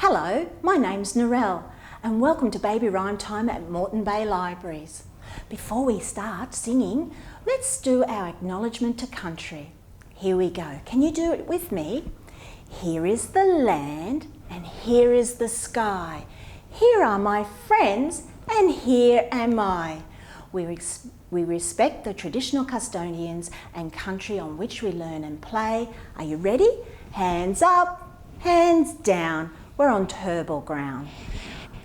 Hello, my name's Narelle and welcome to Baby Rhyme Time at Moreton Bay Libraries. Before we start singing, let's do our acknowledgement to country. Here we go. Can you do it with me? Here is the land and here is the sky. Here are my friends and here am I. We respect the traditional custodians and country on which we learn and play. Are you ready? Hands up, hands down. We're on Turrbal ground.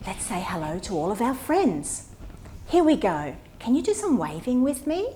Let's say hello to all of our friends. Here we go. Can you do some waving with me?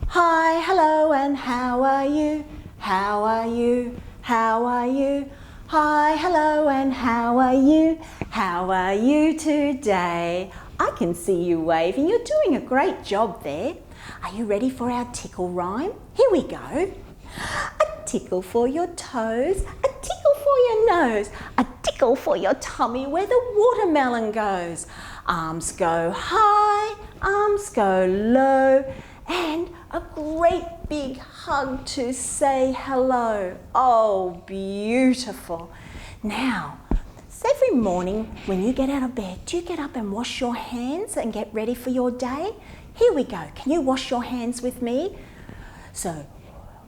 Hi, hello, and how are you? How are you? How are you? Hi, hello, and how are you? How are you today? I can see you waving. You're doing a great job there. Are you ready for our tickle rhyme? Here we go. A tickle for your toes, a tickle for your nose, a tickle for your tummy where the watermelon goes. Arms go high, arms go low, and a great big hug to say hello. Oh, beautiful. Now, every morning when you get out of bed, do you get up and wash your hands and get ready for your day? Here we go. Can you wash your hands with me? So,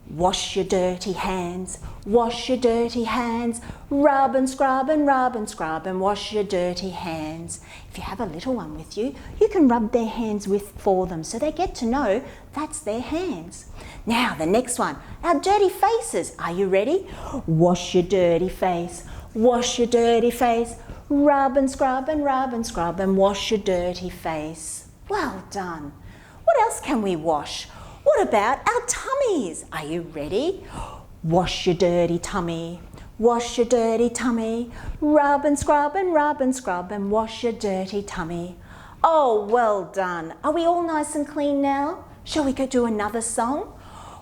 wash your dirty hands, wash your dirty hands, rub and scrub and rub and scrub and wash your dirty hands. If you have a little one with you, you can rub their hands for them so they get to know that's their hands. Now the next one, our dirty faces. Are you ready? Wash your dirty face, wash your dirty face, rub and scrub and rub and scrub and wash your dirty face. Well done. What else can we wash? What about our tummies? Are you ready? Wash your dirty tummy, wash your dirty tummy, rub and scrub and rub and scrub and wash your dirty tummy. Oh, well done. Are we all nice and clean now? Shall we go do another song?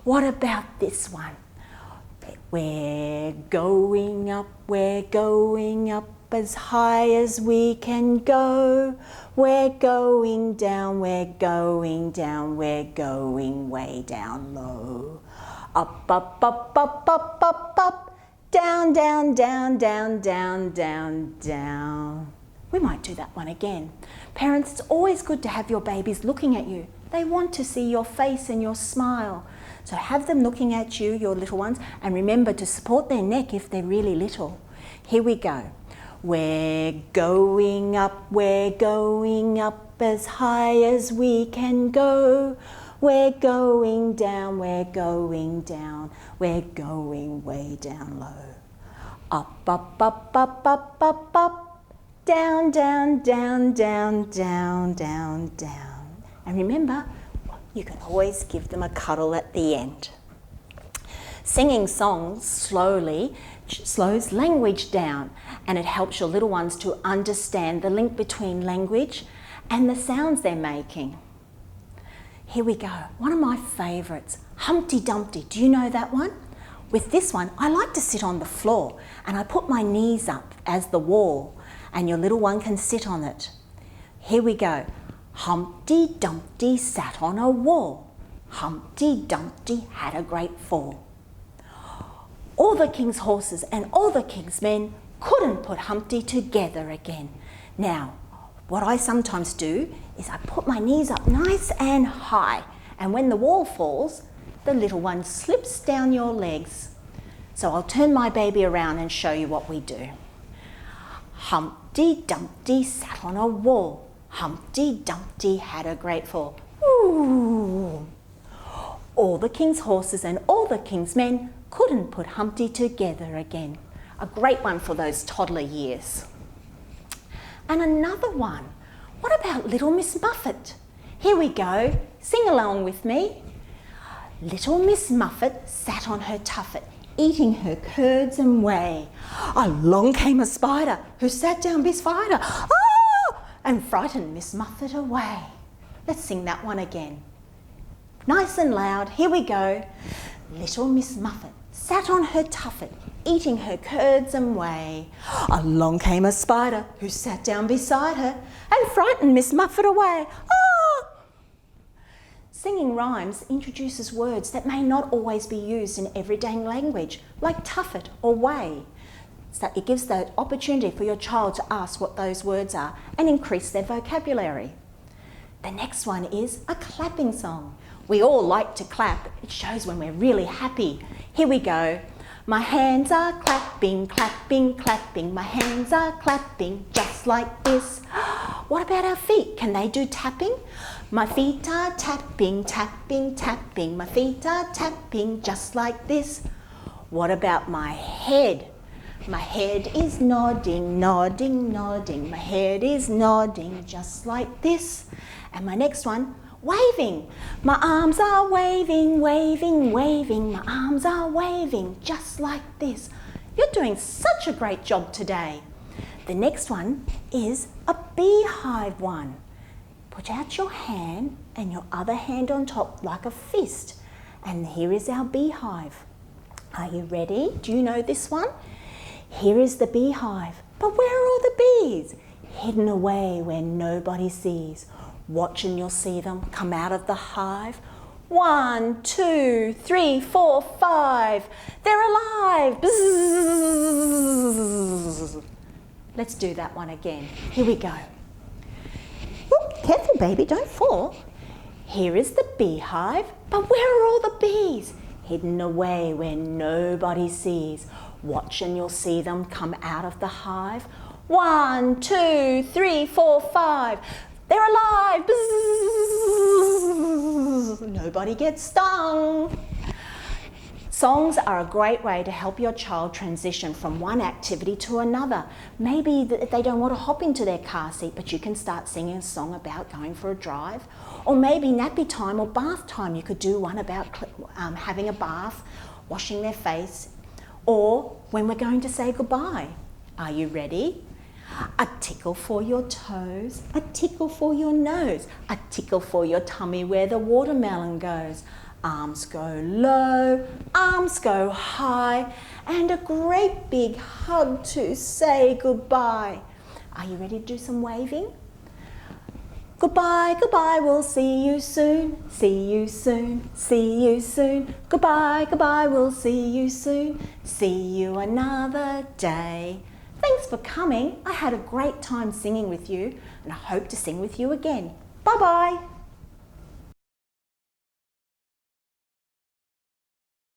What about this one? We're going up as high as we can go. We're going down, we're going down, we're going way down low. Up, up, up, up, up, up, up, down, down, down, down, down, down, down. We might do that one again. Parents, it's always good to have your babies looking at you. They want to see your face and your smile. So have them looking at you, your little ones, and remember to support their neck if they're really little. Here we go. We're going up as high as we can go. We're going down, we're going down, we're going way down low. Up, up, up, up, up, up, up, down, down, down, down, down, down, down. And remember, you can always give them a cuddle at the end. Singing songs slowly slows language down and it helps your little ones to understand the link between language and the sounds they're making. Here we go. One of my favourites, Humpty Dumpty. Do you know that one? With this one, I like to sit on the floor and I put my knees up as the wall and your little one can sit on it. Here we go. Humpty Dumpty sat on a wall. Humpty Dumpty had a great fall. All the king's horses and all the king's men couldn't put Humpty together again. Now, what I sometimes do is I put my knees up nice and high, and when the wall falls, the little one slips down your legs. So I'll turn my baby around and show you what we do. Humpty Dumpty sat on a wall. Humpty Dumpty had a great fall. Ooh. All the king's horses and all the king's men couldn't put Humpty together again. A great one for those toddler years. And another one. What about Little Miss Muffet? Here we go. Sing along with me. Little Miss Muffet sat on her tuffet, eating her curds and whey. Along came a spider who sat down beside her, and frightened Miss Muffet away. Let's sing that one again. Nice and loud. Here we go. Little Miss Muffet sat on her tuffet, eating her curds and whey. Along came a spider who sat down beside her and frightened Miss Muffet away. Singing rhymes introduces words that may not always be used in everyday language, like tuffet or whey. So it gives the opportunity for your child to ask what those words are and increase their vocabulary. The next one is a clapping song. We all like to clap. It shows when we're really happy. Here we go. My hands are clapping, clapping, clapping. My hands are clapping just like this. What about our feet? Can they do tapping? My feet are tapping, tapping, tapping. My feet are tapping just like this. What about my head? My head is nodding, nodding, nodding. My head is nodding just like this. And my next one, waving. My arms are waving, waving, waving. My arms are waving just like this. You're doing such a great job today. The next one is a beehive one. Put out your hand and your other hand on top like a fist. And here is our beehive. Are you ready? Do you know this one? Here is the beehive. But where are all the bees? Hidden away where nobody sees. Watch and you'll see them come out of the hive. 1, 2, 3, 4, 5. They're alive. Bzzz. Let's do that one again. Here we go. Ooh, careful, baby, don't fall. Here is the beehive, but where are all the bees? Hidden away where nobody sees. Watch and you'll see them come out of the hive. 1, 2, 3, 4, 5. They're alive. Bzzz. Nobody gets stung. Songs are a great way to help your child transition from one activity to another. Maybe they don't want to hop into their car seat, but you can start singing a song about going for a drive. Or maybe nappy time or bath time. You could do one about having a bath, washing their face, or when we're going to say goodbye. Are you ready? A tickle for your toes, a tickle for your nose, a tickle for your tummy where the watermelon goes. Arms go low, arms go high, and a great big hug to say goodbye. Are you ready to do some waving? Goodbye, goodbye, we'll see you soon, see you soon, see you soon. Goodbye, goodbye, we'll see you soon, see you another day. Thanks for coming. I had a great time singing with you and I hope to sing with you again. Bye-bye.